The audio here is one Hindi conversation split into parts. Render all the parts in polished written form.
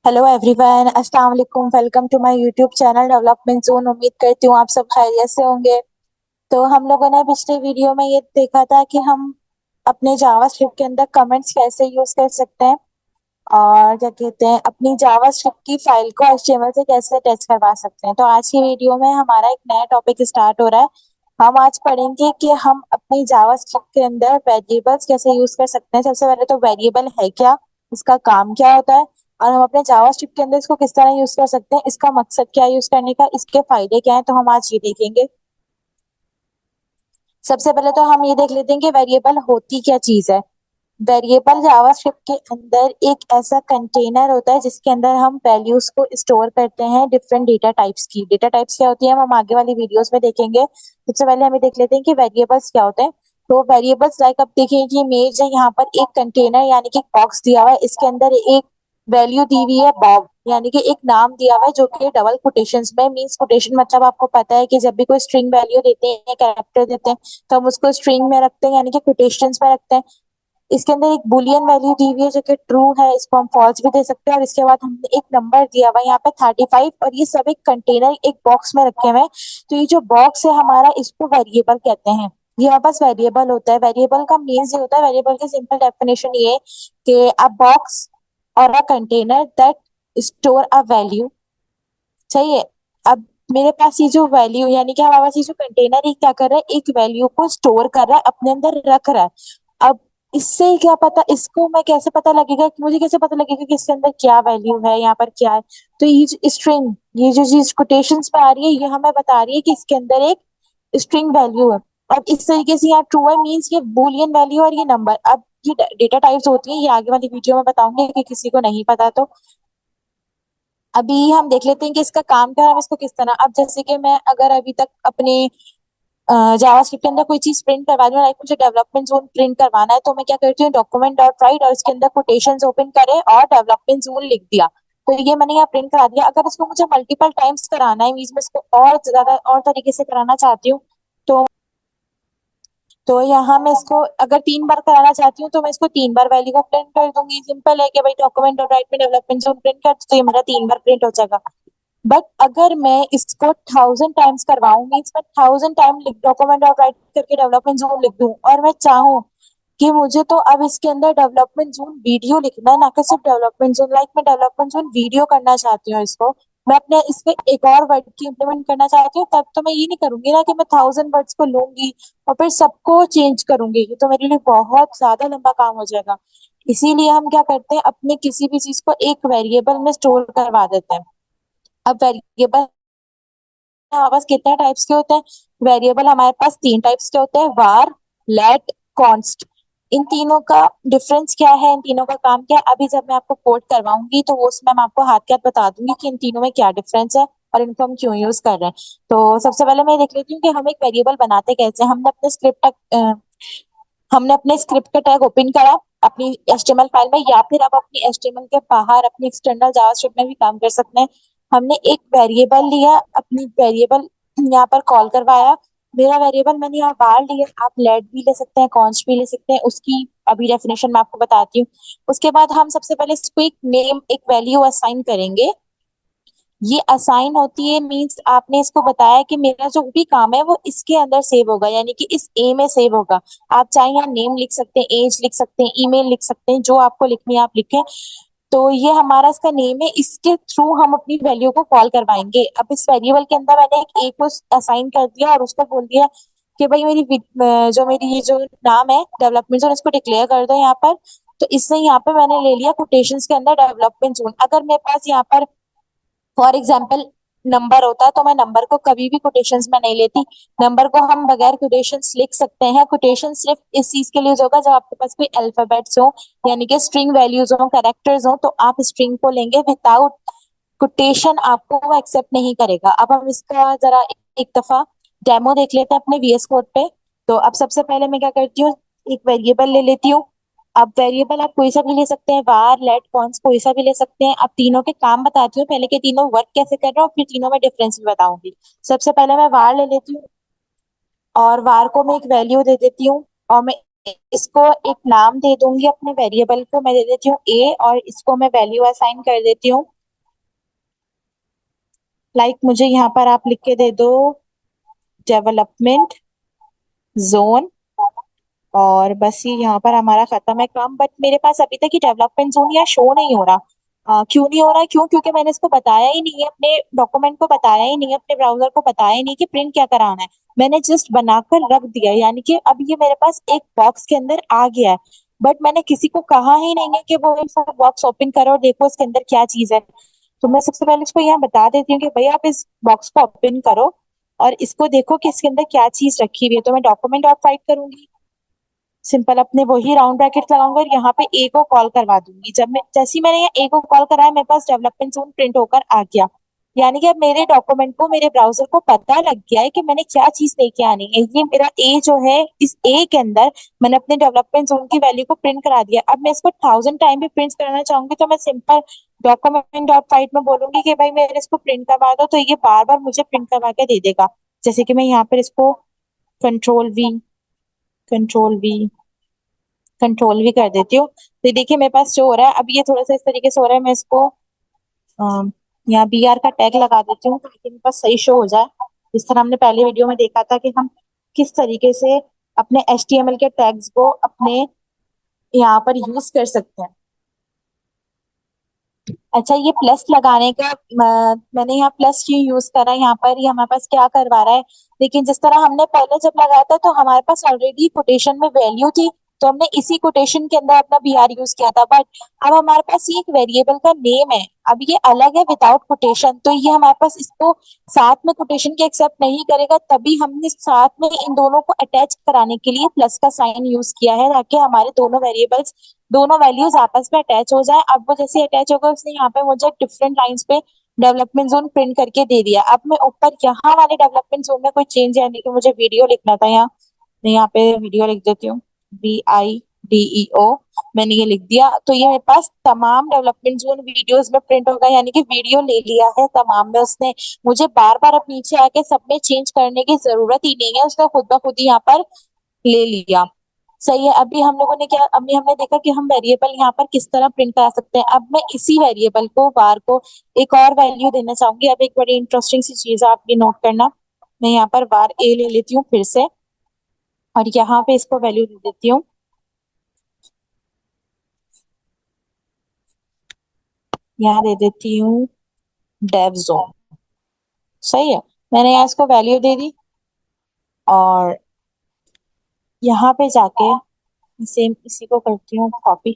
हेलो एवरीवन, अस्सलाम वालेकुम। Welcome to my YouTube channel development zone. उम्मीद करती हूँ आप सब खैरियत से होंगे। तो हम लोगों ने पिछले वीडियो में ये देखा था कि हम अपने जावास्क्रिप्ट के अंदर कमेंट्स कैसे यूज कर सकते हैं और क्या कहते हैं अपनी जावास्क्रिप्ट की फाइल को एचटीएमएल से कैसे अटैच करवा सकते हैं। तो आज की वीडियो में हमारा एक नया टॉपिक स्टार्ट हो रहा है। हम आज पढ़ेंगे कि हम अपनी जावास्क्रिप्ट के अंदर वेरिएबल्स कैसे यूज कर सकते हैं। सबसे पहले तो वेरिएबल है क्या, इसका काम क्या होता है, और हम अपने जावास्क्रिप्ट के अंदर इसको किस तरह यूज कर सकते हैं, इसका मकसद क्या है यूज करने का, इसके फायदे क्या हैं। तो हम आज ये देखेंगे। सबसे पहले तो हम ये देख लेते हैं कि वेरिएबल होती क्या चीज है। वेरिएबल जावास्क्रिप्ट के अंदर एक ऐसा कंटेनर होता है जिसके अंदर हम वैल्यूज को स्टोर करते हैं, डिफरेंट डेटा टाइप्स की। डेटा टाइप्स क्या होती है हम आगे वाली वीडियोस में देखेंगे। सबसे पहले हमें देख लेते हैं कि वेरिएबल्स क्या होते हैं। तो वेरिएबल्स लाइक अब देखिए कि इमेज है, यहाँ पर एक कंटेनर यानी कि बॉक्स दिया हुआ है, इसके अंदर एक वैल्यू दी हुई है बॉब, यानी कि एक नाम दिया हुआ है जो कि डबल कोटेशंस में। मींस कोटेशन मतलब आपको पता है कि जब भी कोई स्ट्रिंग वैल्यू देते हैं, कैरेक्टर देते हैं, तो हम उसको स्ट्रिंग में रखते हैं यानी कि कोटेशंस में रखते हैं। इसके अंदर एक बुलियन वैल्यू दी हुई है जो कि ट्रू है, इसको हम फॉल्स भी दे सकते हैं। और इसके बाद हमने एक नंबर दिया हुआ है यहाँ पे 35, और ये सब एक कंटेनर एक बॉक्स में रखे हुए हैं। तो ये जो बॉक्स है हमारा, इसको वेरिएबल कहते हैं। ये हमारे पास वेरिएबल होता है। वेरिएबल का मीन्स ये होता है, वेरिएबल की सिंपल डेफिनेशन ये है कि अ बॉक्स और a container that store a value. सही है। अब मेरे पास ये जो वैल्यू यानी कि हमारे पास ये जो कंटेनर है क्या कर रहा है, एक वैल्यू को स्टोर कर रहा है, अपने अंदर रख रहा है। अब इससे क्या पता, इसको मैं कैसे पता लगेगा कि मुझे कैसे पता लगेगा कि इसके अंदर क्या वैल्यू है, यहाँ पर क्या है। तो ये जो स्ट्रिंग, ये जो चीज कोटेशंस में आ रही है, ये हमें बता रही है कि इसके अंदर एक स्ट्रिंग वैल्यू है। अब इस तरीके से यहाँ ट्रू है मीन्स ये बूलियन वैल्यू और ये नंबर। अब ये डेटा टाइप्स होती है, ये आगे वाली वीडियो में बताऊंगी कि किसी को नहीं पता तो। अभी हम देख लेते हैं कि इसका काम क्या है, हम इसको किस तरह। अब जैसे कि मैं अगर अभी तक अपने जावास्क्रिप्ट के अंदर कोई चीज प्रिंट करवा रही हूँ, लाइक मुझे डेवलपमेंट जोन प्रिंट करवाना है, तो मैं क्या करती हूँ, डॉक्यूमेंट डॉट राइट और इसके अंदर कोटेशंस ओपन करे और डेवलपमेंट जोन लिख दिया। तो ये मैंने यहाँ प्रिंट करा दिया। अगर इसको मुझे मल्टीपल टाइम्स कराना है, मीन्स मैं इसको और ज्यादा और तरीके से कराना चाहती हूँ, तो यहाँ मैं इसको अगर 3 बार कराना चाहती हूँ तो मैं इसको 3 बार वैल्यू को प्रिंट कर दूंगी। सिंपल है कि भाई डॉक्यूमेंट डॉट राइट में डेवलपमेंट जोन प्रिंट कर, तो ये मेरा 3 बार प्रिंट हो जाएगा। बट अगर मैं इसको 1000 टाइम्स करवाऊं, मीन्स मैं 1000 टाइम डॉक्यूमेंट और राइट करके डेवलपमेंट जोन लिख दूं, और मैं चाहूँ कि मुझे तो अब इसके अंदर डेवलपमेंट जोन वीडियो लिखना है, ना कि सिर्फ डेवलपमेंट जोन। लाइक मैं डेवलपमेंट जोन वीडियो करना चाहती हूँ इसको, मैं अपने इस पे एक और वर्ड की इम्प्लीमेंट करना चाहती हूँ, तब तो मैं ये नहीं करूंगी ना कि मैं 1000 वर्ड्स को लूंगी और फिर सबको चेंज करूंगी। ये तो मेरे लिए बहुत ज्यादा लंबा काम हो जाएगा। इसीलिए हम क्या करते हैं, अपने किसी भी चीज को एक वेरिएबल में स्टोर करवा देते हैं। अब वेरिएबल हमारे पास कितने टाइप्स के होते हैं, वेरिएबल हमारे पास 3 टाइप्स के होते हैं, var, let, const। इन तीनों का डिफरेंस क्या है, इन तीनों का काम क्या है, अभी जब मैं आपको कोड करवाऊंगी तो वो उसमें मैं आपको हाथ के हाथ बता दूंगी कि इन तीनों में क्या डिफरेंस है और इनको हम क्यों यूज कर रहे हैं। तो सबसे पहले मैं देख लेती हूँ कि हम एक वेरिएबल बनाते कैसे। हमने अपने स्क्रिप्ट का टैग ओपन करा अपनी एचटीएमएल फाइल में, या फिर आप अपनी एचटीएमएल के बाहर अपनी एक्सटर्नल जावास्क्रिप्ट में भी काम कर सकते हैं। हमने एक वेरिएबल लिया, अपनी वेरिएबल यहाँ पर कॉल करवाया। मेरा वेरिएबल मैंने यहाँ बाहर लिया, आप लेट भी ले सकते हैं, कॉन्स्ट भी ले सकते हैं, उसकी अभी डेफिनेशन मैं आपको बताती हूँ। उसके बाद हम सबसे पहले इसको एक नेम, एक वैल्यू असाइन करेंगे। ये असाइन होती है मींस आपने इसको बताया कि मेरा जो भी काम है वो इसके अंदर सेव होगा, यानी कि इस ए में सेव होगा। आप चाहे यहाँ नेम लिख सकते हैं, एज लिख सकते हैं, ईमेल लिख सकते हैं, जो आपको लिखनी है आप लिखें। तो ये हमारा इसका नेम है, इसके थ्रू हम अपनी वैल्यू को कॉल करवाएंगे। अब इस वेरिएबल के अंदर मैंने एक ए को असाइन कर दिया और उसको बोल दिया कि भाई जो मेरी ये जो नाम है डेवलपमेंट जोन, इसको डिक्लेयर कर दो यहाँ पर। तो इससे यहाँ पे मैंने ले लिया कोटेशंस के अंदर डेवलपमेंट जोन। अगर मेरे पास यहाँ पर फॉर एग्जाम्पल नंबर होता तो मैं नंबर को कभी भी कोटेशंस में नहीं लेती। नंबर को हम बगैर कोटेशंस लिख सकते हैं। कोटेशन सिर्फ इस चीज के लिए होगा जब आपके पास कोई अल्फाबेट्स हो, यानी कि स्ट्रिंग वैल्यूज हो, कैरेक्टर्स हो, तो आप स्ट्रिंग को लेंगे। विदाउट कोटेशन आपको वो एक्सेप्ट नहीं करेगा। अब हम इसका जरा एक दफा डेमो देख लेते हैं अपने वीएस कोड पे। तो अब सबसे पहले मैं क्या करती हूँ, एक वेरिएबल ले लेती हूँ। अब वेरिएबल आप कोई सा भी ले सकते हैं, var, let, const कोई सा भी ले सकते हैं। अब तीनों के काम बताती हूँ, पहले के तीनों वर्क कैसे कर रहे हो, फिर तीनों में डिफरेंस भी बताऊंगी। सबसे पहले मैं var ले लेती हूँ और var को मैं एक वैल्यू दे देती हूँ, और मैं इसको एक नाम दे दूंगी, अपने वेरिएबल को मैं दे देती हूँ ए, और इसको मैं वैल्यू असाइन कर देती हूँ। मुझे यहाँ पर आप लिख के दे दो डेवलपमेंट जोन, और बस ये यहाँ पर हमारा खत्म है काम। बट मेरे पास अभी तक ये डेवलपमेंट जोन यहाँ शो नहीं हो रहा। क्यों नहीं हो रहा? क्यों? क्योंकि मैंने इसको बताया ही नहीं है, अपने डॉक्यूमेंट को बताया ही नहीं है, अपने ब्राउजर को बताया ही नहीं कि प्रिंट क्या कराना है। मैंने जस्ट बनाकर रख दिया, यानी कि अब ये मेरे पास एक बॉक्स के अंदर आ गया है। बट मैंने किसी को कहा ही नहीं है कि वो इसको बॉक्स ओपन करो और देखो इसके अंदर क्या चीज है। तो मैं सबसे पहले इसको यहाँ बता देती हूँ कि भाई आप इस बॉक्स को ओपन करो और इसको देखो कि इसके अंदर क्या चीज रखी हुई है। तो मैं डॉक्यूमेंट डॉट फाइल करूंगी, सिंपल अपने वही राउंड ब्रैकेट लगाऊंगा और यहाँ पे ए को कॉल करवा दूंगी। जब मैं जैसे ही मैंने यहाँ ए को कॉल कराया, मेरे पास डेवलपमेंट जोन प्रिंट होकर आ गया। यानी कि अब मेरे डॉक्यूमेंट को, मेरे ब्राउजर को पता लग गया है कि मैंने क्या चीज लेके आनी है। ये मेरा ए जो है, इस ए के अंदर मैंने अपने डेवलपमेंट जोन की वैल्यू को प्रिंट करा दिया। अब मैं इसको 1000 टाइम भी प्रिंट कराना चाहूंगी तो मैं सिंपल डॉक्यूमेंट डॉट फाइल में बोलूंगी कि भाई मेरे इसको प्रिंट करवा दो, तो ये बार बार मुझे प्रिंट करवा के दे देगा। जैसे कि मैं यहाँ पर इसको कंट्रोल वी कंट्रोल भी कर देती हूँ, तो ये देखिए मेरे पास शो हो रहा है। अब ये थोड़ा सा इस तरीके से हो रहा है, मैं इसको यहाँ बी आर का टैग लगा देती हूँ ताकि मेरे पास सही शो हो जाए। जिस तरह हमने पहले वीडियो में देखा था कि हम किस तरीके से अपने HTML के टैग्स को अपने यहाँ पर यूज कर सकते हैं। अच्छा, ये प्लस लगाने का मैंने यहाँ प्लस ये यूज करा है। यहाँ पर ये हमारे पास क्या करवा रहा है, लेकिन जिस तरह हमने पहले जब लगाया था तो हमारे पास ऑलरेडी कोटेशन में वैल्यू थी, तो हमने इसी कोटेशन के अंदर अपना बी आर यूज किया था। बट अब हमारे पास ये एक वेरिएबल का नेम है, अब ये अलग है विदाउट कोटेशन, तो ये हमारे पास इसको साथ में कोटेशन के एक्सेप्ट नहीं करेगा। तभी हमने साथ में इन दोनों को अटैच कराने के लिए प्लस का साइन यूज किया है, ताकि हमारे दोनों वेरिएबल्स, दोनों वैल्यूज आपस में अटैच हो जाए। अब वो जैसे अटैच होगा, उसने यहाँ पे मुझे डिफरेंट लाइंस पे डेवलपमेंट जोन प्रिंट करके दे दिया। अब मैं ऊपर यहाँ वाले डेवलपमेंट जोन में कोई चेंज, यानी कि मुझे वीडियो लिखना था यहाँ, मैं यहाँ पे वीडियो लिख देती हूँ, VIDEO। मैंने ये लिख दिया, तो ये मेरे पास तमाम डेवलपमेंट जोन वीडियोस में प्रिंट होगा, यानी कि वीडियो ले लिया है तमाम में उसने। मुझे बार बार अब नीचे आके सब में चेंज करने की जरूरत ही नहीं है, उसने खुद ब खुद ही यहाँ पर ले लिया। सही है। अभी हम लोगों ने क्या, अभी हमने देखा कि हम वेरिएबल यहाँ पर किस तरह प्रिंट करा सकते हैं। अब मैं इसी वेरिएबल को, var को, एक और वैल्यू देना चाहूंगी। अब एक बड़ी इंटरेस्टिंग सी चीज है, आप ये नोट करना। मैं यहाँ पर var a ले लेती हूँ फिर से, और यहाँ पे इसको वैल्यू दे देती हूँ, यहाँ दे देती हूँ डेव जोन। सही है, मैंने यहाँ इसको वैल्यू दे दी, और यहाँ पे जाके सेम इसी को करती हूँ कॉपी,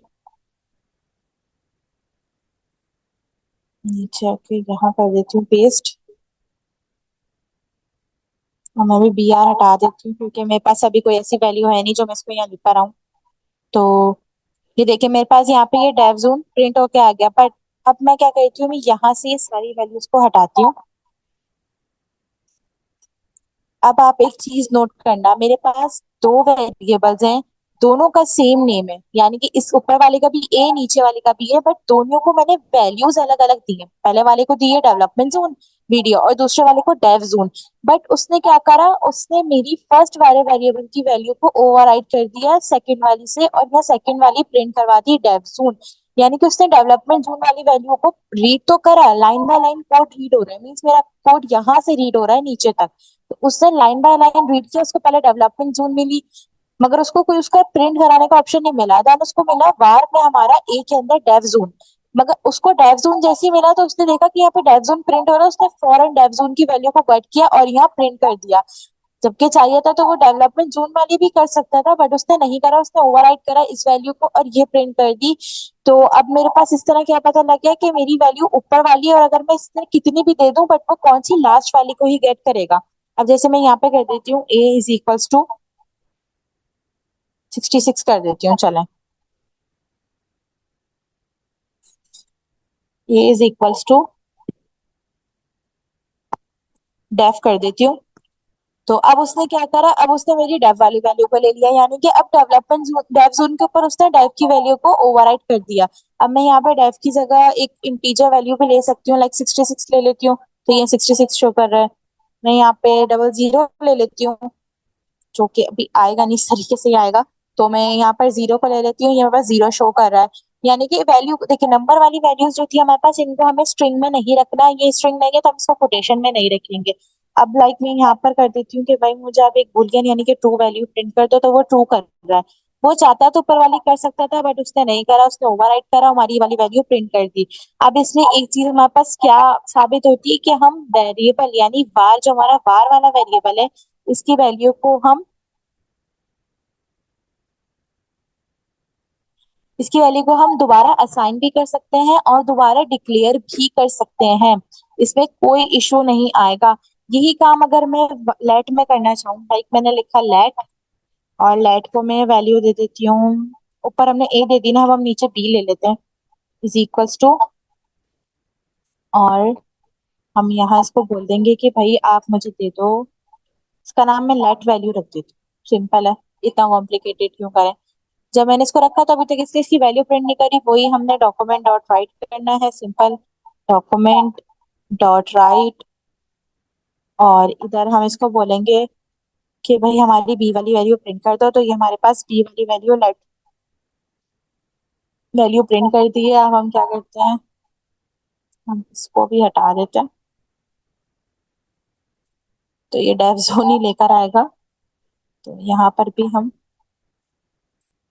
नीचे आके यहाँ कर देती हूँ पेस्ट, और मैं भी बी आर हटा देती हूँ क्योंकि मेरे पास अभी कोई ऐसी वैल्यू है नहीं जो मैं इसको यहाँ लिख पा रहा हूँ। तो ये देखिए मेरे पास यहाँ पे ये डेव जोन प्रिंट होके आ गया। बट अब मैं क्या करती हूँ, मैं यहाँ से ये सारी वैल्यूज को हटाती हूँ। अब आप एक चीज नोट करना, मेरे पास दो वेरिएबल्स हैं, दोनों का सेम नेम है, यानी कि इस ऊपर वाले का भी ए, नीचे वाले का भी है, बट दोनों को मैंने वैल्यूज अलग अलग दी है। पहले वाले को दी है डेवलपमेंट जोन वीडियो, और दूसरे वाले को डेव जोन। बट उसने क्या करा, उसने मेरी फर्स्ट वाले वेरिएबल की वैल्यू को ओवरराइड कर दिया सेकंड वाली से, और यह सेकंड वाली प्रिंट करवा दी डेव जोन। यानी कि उसने डेवलपमेंट जोन वाली वैल्यू को रीड तो करा, line by line code read हो रहा है, मीन्स मेरा कोड यहाँ से रीड हो रहा है नीचे तक। तो उसने लाइन बाय लाइन रीड किया, उसको पहले डेवलपमेंट जोन मिली, मगर उसको कोई उसका प्रिंट कराने का ऑप्शन नहीं मिला। देन उसको मिला वार में हमारा ए के अंदर डेव जोन, मगर उसको डेव जोन जैसे ही मिला तो उसने देखा कि यहाँ पे डेव जोन प्रिंट हो रहा है, उसने फौरन डेव जोन की वैल्यू को कट किया और यहाँ प्रिंट कर दिया। जबकि चाहिए था तो वो डेवलपमेंट जोन वाली भी कर सकता था, बट उसने नहीं करा, उसने ओवरराइड करा इस वैल्यू को और ये प्रिंट कर दी। तो अब मेरे पास इस तरह क्या पता लग गया कि मेरी वैल्यू ऊपर वाली है, और अगर मैं इसमें कितनी भी दे दूं बट वो कौन सी लास्ट वाली को ही गेट करेगा। अब जैसे मैं यहाँ पे कर देती हूँ a इज इक्वल्स टू 66 कर देती हूँ, चलें, a इज इक्वल्स टू डेफ कर देती हूँ। तो अब उसने क्या करा, अब उसने मेरी डेव वाली वैल्यू को ले लिया, यानी कि अब डेवलपमेंट डेव जोन के ऊपर उसने डेव की वैल्यू को ओवरराइड कर दिया। अब मैं यहाँ पे डेव की जगह एक इंटीजर वैल्यू भी ले सकती हूँ, लाइक 66 ले लेती हूँ, तो ये 66 शो कर रहा है। मैं यहाँ पे 00 ले लेती हूँ, जो कि अभी आएगा नहीं, इस तरीके से ही आएगा। तो मैं यहाँ पर जीरो को ले लेती हूँ, ये मेरे पास जीरो शो कर रहा है। यानी कि वैल्यू देखिए, नंबर वाली वैल्यूज जो थी हमारे पास, इनको हमें स्ट्रिंग में नहीं रखना, ये स्ट्रिंग नहीं है तो हम इसको कोटेशन में नहीं रखेंगे। अब लाइक मैं यहाँ पर कर देती हूँ कि भाई मुझे आप एक बुलियन यानी कि ट्रू वैल्यू प्रिंट कर दो, तो वो ट्रू कर रहा है। वो चाहता तो ऊपर वाली कर सकता था, बट उसने नहीं करा, उसने ओवरराइट करा, हमारी वाली वैल्यू प्रिंट कर दी। अब इसमें एक चीज हमारे पास क्या साबित होती है कि हम वेरिएबल यानी var, जो हमारा var वाला वेरिएबल है, इसकी वैल्यू को हम इसकी वैल्यू को हम दोबारा असाइन भी कर सकते हैं और दोबारा डिक्लेयर भी कर सकते हैं। इसमें कोई इशू नहीं आएगा। यही काम अगर मैं लेट में करना चाहूँ, लाइक मैंने लिखा लेट, और लेट को मैं वैल्यू दे देती हूँ, ऊपर हमने ए दे दी ना, अब हम नीचे बी ले लेते हैं, इज इक्वल्स टू, और हम यहाँ इसको बोल देंगे कि भाई आप मुझे दे दो, इसका नाम मैं लेट वैल्यू रख देती हूँ, सिंपल है, इतना कॉम्प्लिकेटेड क्यों करें। जब मैंने इसको रखा तो अभी तक इसने इसकी वैल्यू प्रिंट नहीं करी, वही हमने डॉक्यूमेंट डॉट राइट करना है, सिंपल डॉक्यूमेंट डॉट राइट, और इधर हम इसको बोलेंगे कि भाई हमारी बी वाली वैल्यू प्रिंट कर दो, तो ये हमारे पास बी वाली वैल्यू लेट वैल्यू प्रिंट कर दी है। अब हम क्या करते हैं, हम इसको भी हटा देते हैं, तो ये डेव जोन ही लेकर आएगा। तो यहाँ पर भी हम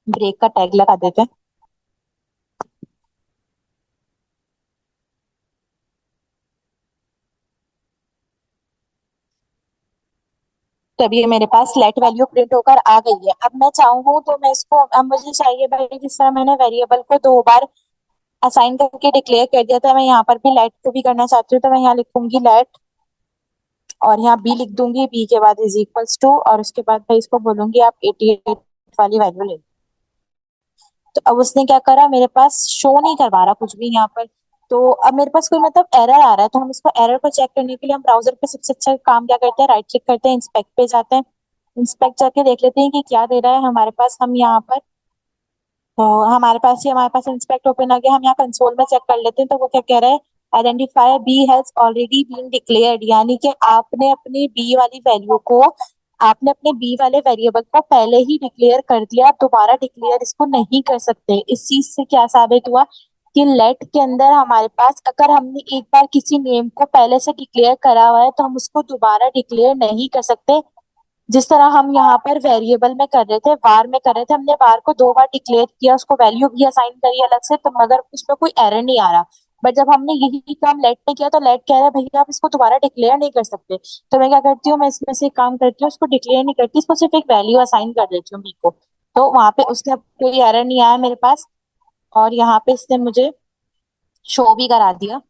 ब्रेक का टैग लगा देते हैं। तो अभी ये मेरे पास लेट वैल्यू प्रिंट होकर आ गई है। अब मैं चाहूँ तो मैं इसको, अब मुझे चाहिए भाई जिस तरह मैंने वेरिएबल को दो बार असाइन करके डिक्लेयर कर दिया था, मैं यहाँ पर भी लेट को भी करना चाहती हूँ, तो मैं यहाँ लिखूंगी लेट, और यहाँ बी लिख दूंगी, बी के बाद इज इक्वल्स टू, और उसके बाद भाई इसको बोलूंगी आप 88 वाली वैल्यू ले। तो अब उसने क्या करा, मेरे पास शो नहीं करवा रहा कुछ भी यहाँ पर। तो अब मेरे पास कोई मतलब एरर आ रहा है, तो हम इसको एरर को चेक करने के लिए हम ब्राउजर पे सबसे अच्छा काम क्या करते हैं, राइट क्लिक करते हैं, इंस्पेक्ट पे जाते हैं, इंस्पेक्ट जाके देख लेते हैं कि क्या दे रहा है हमारे पास। हम यहाँ पर, तो हमारे पास इंस्पेक्ट ओपन आ गया, हम यहाँ कंसोल में चेक कर लेते हैं, तो वो क्या कह रहा है, identifier B has already been declared, यानी कि आपने अपने बी वाले वेरिएबल को पहले ही डिक्लेयर कर दिया, आप दोबारा डिक्लेयर इसको नहीं कर सकते। इस चीज से क्या साबित हुआ कि लेट के अंदर हमारे पास अगर हमने एक बार किसी नेम को पहले से डिक्लेयर करा हुआ है, तो हम उसको दोबारा डिक्लेयर नहीं कर सकते। जिस तरह हम यहाँ पर वेरिएबल में कर रहे थे, वार में कर रहे थे, हमने वार को दो बार डिक्लेयर किया, उसको वैल्यू भी असाइन करी अलग से, तो मगर उसमें कोई एरर नहीं आ रहा। बट जब हमने यही काम लेट में किया, तो लेट कह रहा है भैया आप इसको दोबारा डिक्लेयर नहीं कर सकते। तो मैं क्या करती हूँ, मैं इसमें से एक काम करती हूँ, उसको डिक्लेयर नहीं करती, इसको सिर्फ एक वैल्यू असाइन कर देती हूँ बी को। तो वहां पे उसने अब कोई एरर नहीं आया मेरे पास, और यहाँ पे इसने मुझे शो भी करा दिया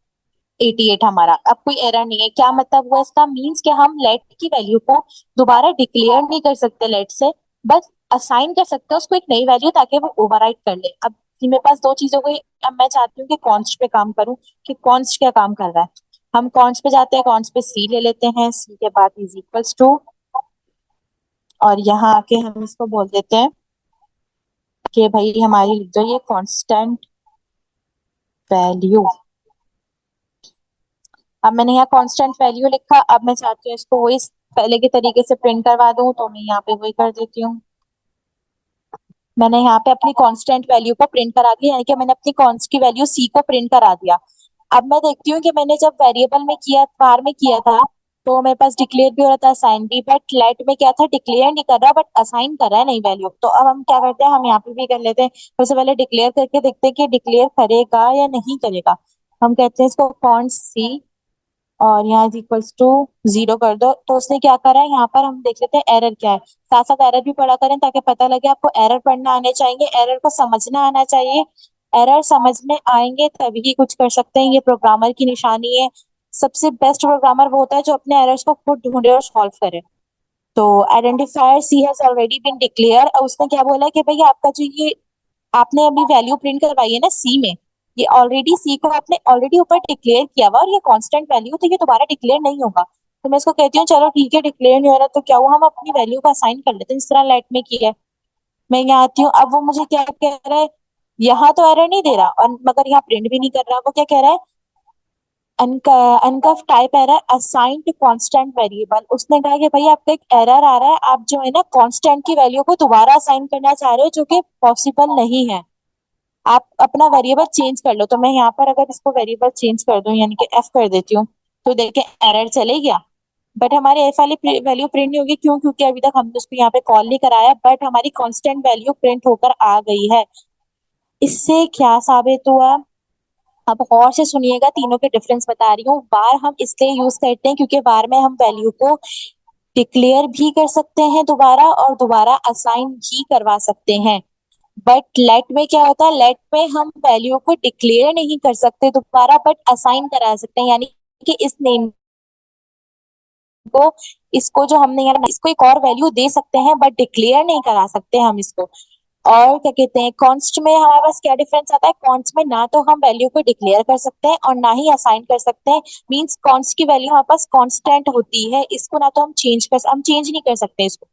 88 हमारा। अब कोई एरर नहीं है। क्या मतलब हुआ इसका, मीन्स कि हम लेट की वैल्यू को दोबारा डिक्लेयर नहीं कर सकते लेट से, बस असाइन कर सकते हैं उसको एक नई वैल्यू, ताकि वो ओवरराइट कर ले। अब ये मेरे पास दो चीजों को, अब मैं चाहती हूँ कि कॉन्स्ट पे काम करूँ, कि कॉन्स्ट क्या काम कर रहा है। हम कॉन्स्ट पे जाते हैं, कॉन्स्ट पे सी ले लेते हैं, सी के बाद इज इक्वल्स टू, और यहाँ आके हम इसको बोल देते हैं कि भाई हमारी लिख दो ये कांस्टेंट वैल्यू। अब मैंने यहाँ कांस्टेंट वैल्यू लिखा, अब मैं चाहती हूँ इसको वही पहले के तरीके से प्रिंट करवा दूं, तो मैं यहाँ पे वही कर देती हूँ। मैंने यहाँ पे अपनी कांस्टेंट वैल्यू को प्रिंट करा दिया, यानी कि मैंने अपनी कॉन्स्ट की वैल्यू सी को प्रिंट करा दिया। अब मैं देखती हूँ कि मैंने जब वेरिएबल में किया, बार में किया था, तो मेरे पास डिक्लेयर भी हो रहा था, असाइन भी, बट लेट में क्या था, डिक्लेयर नहीं कर रहा बट असाइन कर रहा है नई वैल्यू। तो अब हम क्या करते हैं, हम यहाँ पे भी कर लेते हैं, सबसे पहले डिक्लेयर करके देखते हैं कि डिक्लेयर करेगा या नहीं करेगा। हम कहते हैं इसको कॉन्स्ट सी, और यहाँ इक्वल्स टू जीरो कर दो। तो उसने क्या करा है, यहाँ पर हम देख लेते हैं एरर क्या है, साथ साथ एरर भी पढ़ा करें ताकि पता लगे। आपको एरर पढ़ना आने चाहिए, एरर को समझना आना चाहिए। एरर समझ में आएंगे तभी कुछ कर सकते हैं, ये प्रोग्रामर की निशानी है। सबसे बेस्ट प्रोग्रामर वो होता है जो अपने एरर्स को खुद ढूंढे और सॉल्व करे। तो identifier C has already been declare, और उसने क्या बोला कि भाई आपका जो ये आपने अभी वैल्यू प्रिंट करवाई है ना सी में, ये ऑलरेडी सी को आपने ऑलरेडी ऊपर डिक्लेयर किया हुआ, और ये कांस्टेंट वैल्यू, तो ये दोबारा डिक्लेयर नहीं होगा। तो मैं इसको कहती हूँ चलो ठीक है, डिक्लेयर नहीं हो रहा तो क्या हुआ, हम अपनी वैल्यू को असाइन कर लेते हैं जिस तरह लेट में किया है। मैं यहाँ आती हूँ, अब वो मुझे क्या कह रहा है, यहाँ तो एरर नहीं दे रहा और मगर यहाँ प्रिंट भी नहीं कर रहा। वो क्या कह रहा है, uncaught type error assign to constant variable. उसने कहा कि भाई आपका एक एरर आ रहा है, आप जो है ना कांस्टेंट की वैल्यू को दोबारा असाइन करना चाह रहे हो, जो कि पॉसिबल नहीं है। आप अपना वेरिएबल चेंज कर लो। तो मैं यहाँ पर अगर इसको वेरिएबल चेंज कर दूं, यानी कि एफ कर देती हूँ, तो देखिए एरर चले गया, बट हमारे एफ वाली वैल्यू प्रिंट नहीं होगी। क्यों? क्योंकि अभी तक हमने उसको यहाँ पे कॉल नहीं कराया, बट हमारी कांस्टेंट वैल्यू प्रिंट होकर आ गई है। इससे क्या साबित हुआ? अब गौर से सुनिएगा, तीनों के डिफरेंस बता रही हूँ। बार हम इसलिए यूज करते हैं क्योंकि बार में हम वैल्यू को डिक्लेयर भी कर सकते हैं दोबारा, और दोबारा असाइन भी करवा सकते हैं। बट लेट में क्या होता है? लेट में हम वैल्यू को डिक्लेयर नहीं कर सकते दोबारा, बट असाइन करा सकते हैं। यानी कि इस नेम को, इसको जो हमने यहाँ, इसको एक और वैल्यू दे सकते हैं, बट डिक्लेयर नहीं करा सकते हम इसको। और क्या कहते हैं, कॉन्स्ट में हमारे पास क्या डिफरेंस आता है? कॉन्स्ट में ना तो हम वैल्यू को डिक्लेयर कर सकते हैं और ना ही असाइन कर सकते हैं। मींस कॉन्स्ट की वैल्यू हमारे पास कांस्टेंट होती है, इसको ना तो हम चेंज नहीं कर सकते इसको।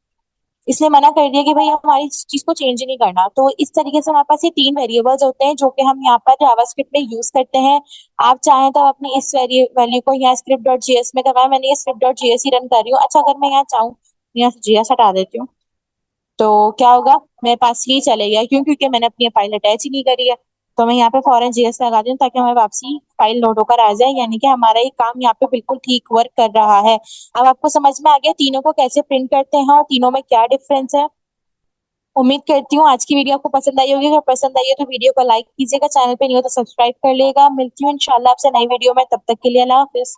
इसने मना कर दिया कि भाई हमारी इस चीज को चेंज नहीं करना। तो इस तरीके से हमारे पास ये तीन वेरिएबल्स होते हैं जो कि हम यहाँ पर जावास्क्रिप्ट में यूज करते हैं। आप चाहें तो अपनी इस वैल्यू को यहाँ स्क्रिप्ट डॉट जीएस में करवाएं। मैंने ये स्क्रिप्ट डॉट जीएस ही रन कर रही हूँ। अच्छा, अगर मैं यहाँ चाहूँ, यहाँ से जीएस हटा देती हूँ, तो क्या होगा? मेरे पास ही चले गया। क्यों? क्योंकि मैंने अपनी फाइल अटैच ही नहीं करी है। तो मैं यहाँ पे फॉरन जीएस लगा दी हूँ ताकि हमारी वापसी फाइल लोड होकर आ जाए, यानी कि हमारा ये काम यहाँ पे बिल्कुल ठीक वर्क कर रहा है। अब आपको समझ में आ गया तीनों को कैसे प्रिंट करते हैं और तीनों में क्या डिफरेंस है। उम्मीद करती हूँ आज की वीडियो आपको पसंद आई होगी। अगर पसंद आई है तो वीडियो को लाइक कीजिएगा, चैनल पे नहीं हो तो सब्सक्राइब कर लीजिएगा। मिलती हूँ इंशाल्लाह आपसे नई वीडियो में, तब तक के लिए अल्लाह हाफिज।